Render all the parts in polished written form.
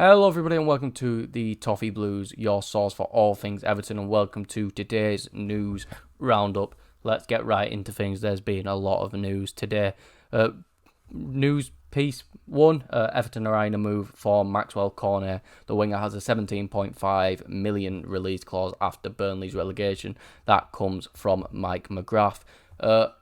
Hello everybody and welcome to the Toffee Blues, your source for all things Everton, and welcome to today's news roundup. Let's get right into things. There's been a lot of news today. News piece 1, Everton are eyeing a move for Maxwell Cornet. The winger has a 17.5 million release clause after Burnley's relegation. That comes from Mike McGrath.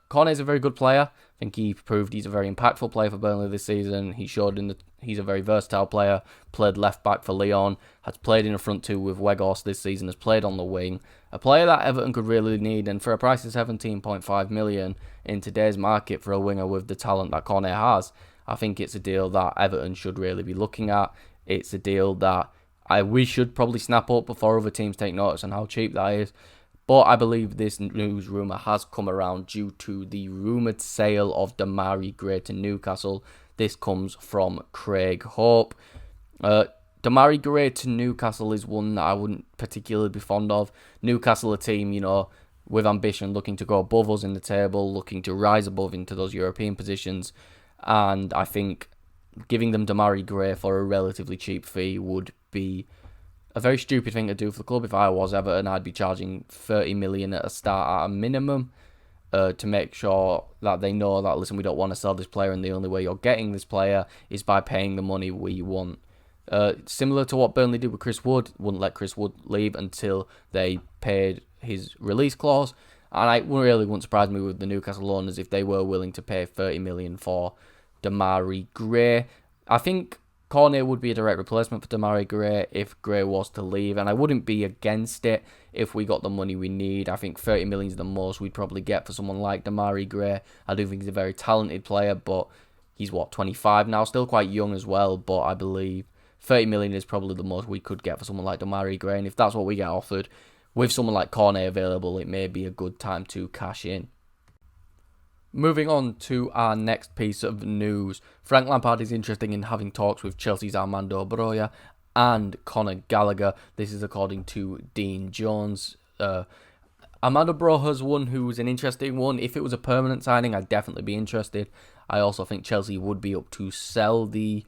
Cornet is a very good player. I think he proved he's a very impactful player for Burnley this season. He showed he's a very versatile player. Played left back for Lyon. Has played in a front two with Weghorst this season. Has played on the wing. A player that Everton could really need. And for a price of 17.5 million in today's market for a winger with the talent that Cornet has, I think it's a deal that Everton should really be looking at. It's a deal that we should probably snap up before other teams take notice on how cheap that is. But I believe this news rumour has come around due to the rumoured sale of Demarai to Newcastle. This comes from Craig Hope. Demarai to Newcastle is one that I wouldn't particularly be fond of. Newcastle, a team, with ambition, looking to go above us in the table, looking to rise above into those European positions. And I think giving them Demarai for a relatively cheap fee would be a very stupid thing to do for the club. If I was Everton, I'd be charging 30 million at a start at a minimum to make sure that they know that, listen, we don't want to sell this player and the only way you're getting this player is by paying the money we want. Similar to what Burnley did with Chris Wood, wouldn't let Chris Wood leave until they paid his release clause. And it wouldn't surprise me with the Newcastle owners if they were willing to pay 30 million for Demarai. I think Cornet would be a direct replacement for Demarai if Gray was to leave, and I wouldn't be against it if we got the money we need. I think 30 million is the most we'd probably get for someone like Demarai. I do think he's a very talented player, but he's 25 now, still quite young as well, but I believe 30 million is probably the most we could get for someone like Demarai, and if that's what we get offered, with someone like Cornet available, it may be a good time to cash in. Moving on to our next piece of news. Frank Lampard is interested in having talks with Chelsea's Armando Broja and Conor Gallagher. This is according to Dean Jones. Armando Broja's one who's an interesting one. If it was a permanent signing, I'd definitely be interested. I also think Chelsea would be up to sell the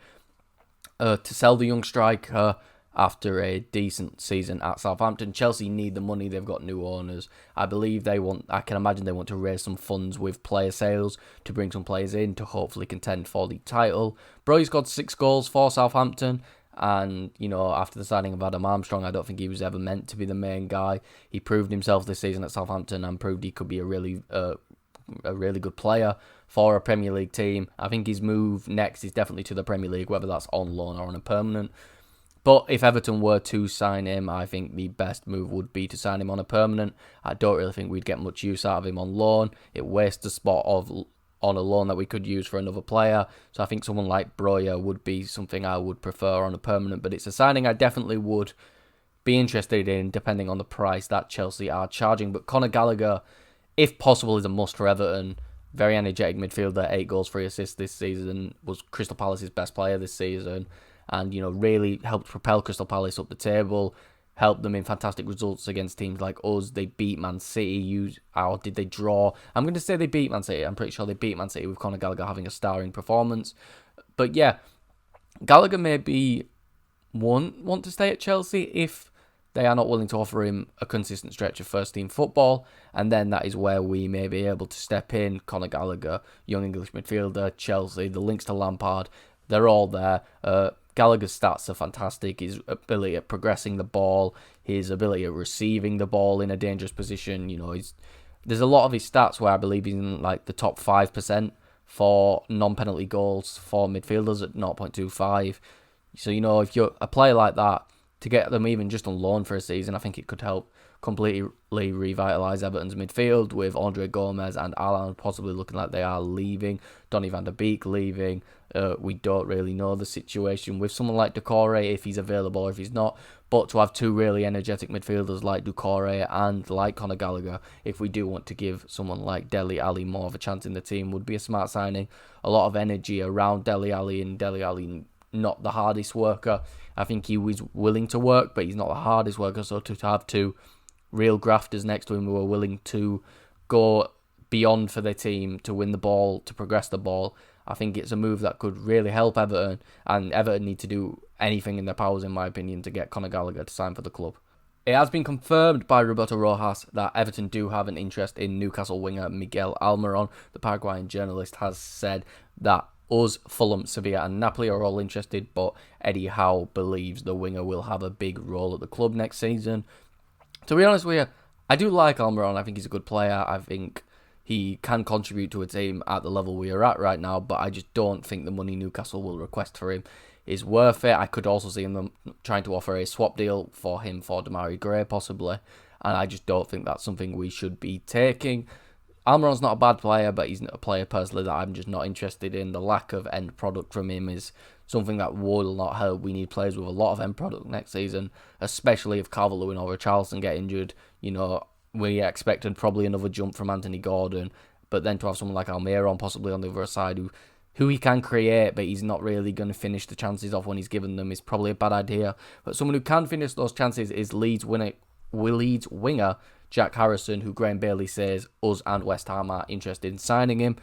young striker after a decent season at Southampton. Chelsea need the money. They've got new owners. I can imagine they want to raise some funds with player sales to bring some players in to hopefully contend for the title. Broy's got 6 goals for Southampton. And, after the signing of Adam Armstrong, I don't think he was ever meant to be the main guy. He proved himself this season at Southampton and proved he could be a really good player for a Premier League team. I think his move next is definitely to the Premier League, whether that's on loan or on a permanent. But if Everton were to sign him, I think the best move would be to sign him on a permanent. I don't really think we'd get much use out of him on loan. It wastes the spot on a loan that we could use for another player. So I think someone like Broja would be something I would prefer on a permanent. But it's a signing I definitely would be interested in, depending on the price that Chelsea are charging. But Conor Gallagher, if possible, is a must for Everton. Very energetic midfielder, 8 goals, 3 assists this season. Was Crystal Palace's best player this season. And, really helped propel Crystal Palace up the table, helped them in fantastic results against teams like us. They beat Man City, or did they draw? I'm going to say they beat Man City. I'm pretty sure they beat Man City with Conor Gallagher having a starring performance. But yeah, Gallagher maybe want to stay at Chelsea if they are not willing to offer him a consistent stretch of first-team football, and then that is where we may be able to step in. Conor Gallagher, young English midfielder, Chelsea, the links to Lampard, they're all there. Gallagher's stats are fantastic. His ability at progressing the ball, his ability at receiving the ball in a dangerous position. There's a lot of his stats where I believe he's in the top 5% for non-penalty goals for midfielders at 0.25. So, if you're a player like that, to get them even just on loan for a season, I think it could help completely revitalise Everton's midfield, with Andre Gomez and Alan possibly looking like they are leaving, Donny van der Beek leaving. We don't really know the situation with someone like Doucouré, if he's available or if he's not, but to have 2 really energetic midfielders like Doucouré and like Conor Gallagher, if we do want to give someone like Dele Alli more of a chance in the team, would be a smart signing. A lot of energy around Dele Alli, and Dele Alli not the hardest worker. I think he was willing to work, but he's not the hardest worker, so to have 2 real grafters next to him who are willing to go beyond for their team, to win the ball, to progress the ball, I think it's a move that could really help Everton, and Everton need to do anything in their powers, in my opinion, to get Conor Gallagher to sign for the club. It has been confirmed by Roberto Rojas that Everton do have an interest in Newcastle winger Miguel Almiron. The Paraguayan journalist has said that us, Fulham, Sevilla and Napoli are all interested, but Eddie Howe believes the winger will have a big role at the club next season. To be honest with you, I do like Almiron. I think he's a good player. I think he can contribute to a team at the level we are at right now, but I just don't think the money Newcastle will request for him is worth it. I could also see them trying to offer a swap deal for him for Demarai Gray, possibly, and I just don't think that's something we should be taking. Almiron's not a bad player, but he's not a player personally that I'm just not interested in. The lack of end product from him is something that will not help. We need players with a lot of end product next season, especially if Calvert-Lewin or Richarlison get injured. You know, we expected probably another jump from Anthony Gordon, but then to have someone like Almiron possibly on the other side who he can create, but he's not really going to finish the chances off when he's given them, is probably a bad idea. But someone who can finish those chances is Leeds winger Jack Harrison, who Graham Bailey says us and West Ham are interested in signing him.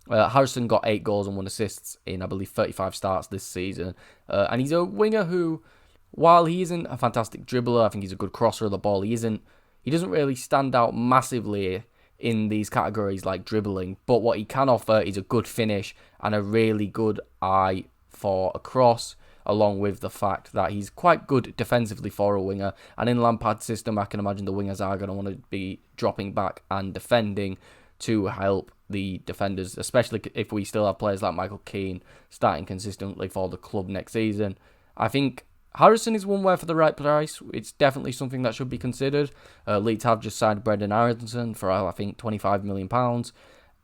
Harrison got 8 goals and 1 assist in, I believe, 35 starts this season. And he's a winger who, while he isn't a fantastic dribbler, I think he's a good crosser of the ball, he doesn't really stand out massively in these categories like dribbling, but what he can offer is a good finish and a really good eye for a cross, along with the fact that he's quite good defensively for a winger. And in Lampard's system, I can imagine the wingers are going to want to be dropping back and defending to help the defenders, especially if we still have players like Michael Keane starting consistently for the club next season. I think Harrison is one where for the right price, it's definitely something that should be considered. Leeds have just signed Brendan Aronson for, I think, £25 million.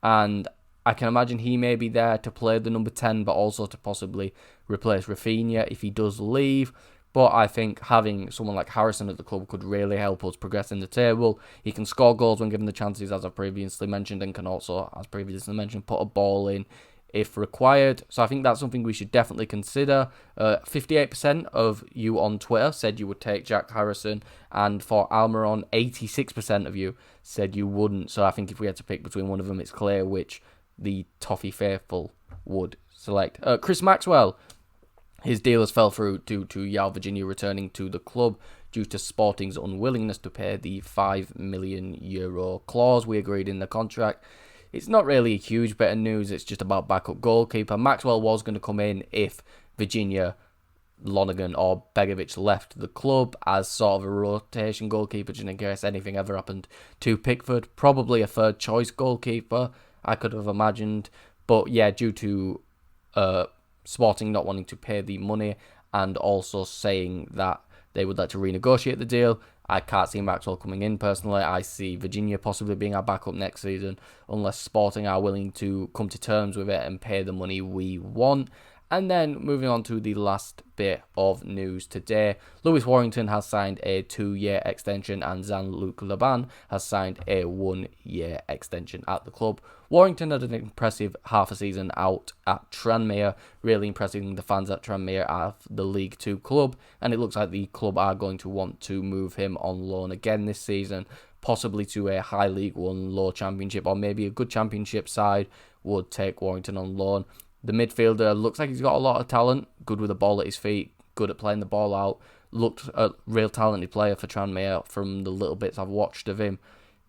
And I can imagine he may be there to play the number 10, but also to possibly replace Rafinha if he does leave. But I think having someone like Harrison at the club could really help us progress in the table. He can score goals when given the chances, as I've previously mentioned, and can also, as previously mentioned, put a ball in if required. So I think that's something we should definitely consider. 58% of you on Twitter said you would take Jack Harrison, and for Almiron, 86% of you said you wouldn't. So I think if we had to pick between one of them, it's clear which the Toffee faithful would select. Chris Maxwell, his deal has fell through due to Yao Virginia returning to the club due to Sporting's unwillingness to pay the €5 million clause we agreed in the contract. It's not really a huge bit of news, it's just about backup goalkeeper. Maxwell was going to come in if Virginia, Lonergan or Begovic left the club as sort of a rotation goalkeeper just in case anything ever happened to Pickford. Probably a third choice goalkeeper, I could have imagined. But yeah, due to Sporting not wanting to pay the money and also saying that they would like to renegotiate the deal, I can't see Maxwell coming in personally. I see Virginia possibly being our backup next season unless Sporting are willing to come to terms with it and pay the money we want. And then moving on to the last bit of news today, Lewis Warrington has signed a 2-year extension and Jean-Luc Laban has signed a 1-year extension at the club. Warrington had an impressive half a season out at Tranmere, really impressing the fans at Tranmere of the League 2 club, and it looks like the club are going to want to move him on loan again this season, possibly to a high League 1 low championship, or maybe a good championship side would take Warrington on loan. The midfielder looks like he's got a lot of talent, good with the ball at his feet, good at playing the ball out, looked a real talented player for Tranmere from the little bits I've watched of him.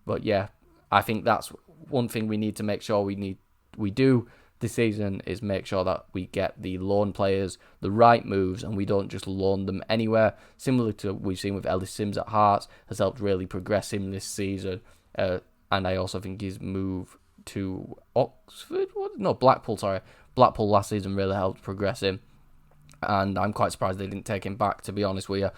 But yeah, I think that's one thing we need to make sure we do this season is make sure that we get the loan players the right moves and we don't just loan them anywhere. Similar to what we've seen with Ellis Sims at Hearts has helped really progress him this season. And I also think his move to Blackpool last season really helped progress him, and I'm quite surprised they didn't take him back, to be honest with you.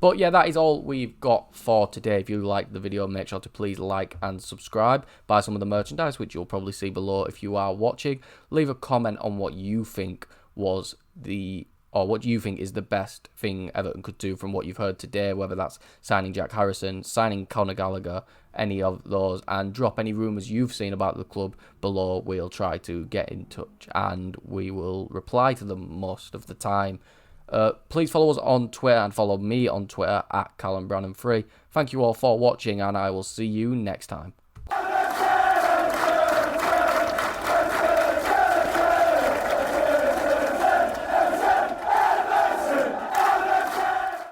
But yeah, that is all we've got for today. If you liked the video, make sure to please like and subscribe. Buy some of the merchandise, which you'll probably see below if you are watching. Leave a comment on what you think what you think is the best thing Everton could do from what you've heard today, whether that's signing Jack Harrison, signing Conor Gallagher, any of those, and drop any rumours you've seen about the club below. We'll try to get in touch and we will reply to them most of the time. Please follow us on Twitter and follow me on Twitter at Callum Brannan3. Thank you all for watching and I will see you next time.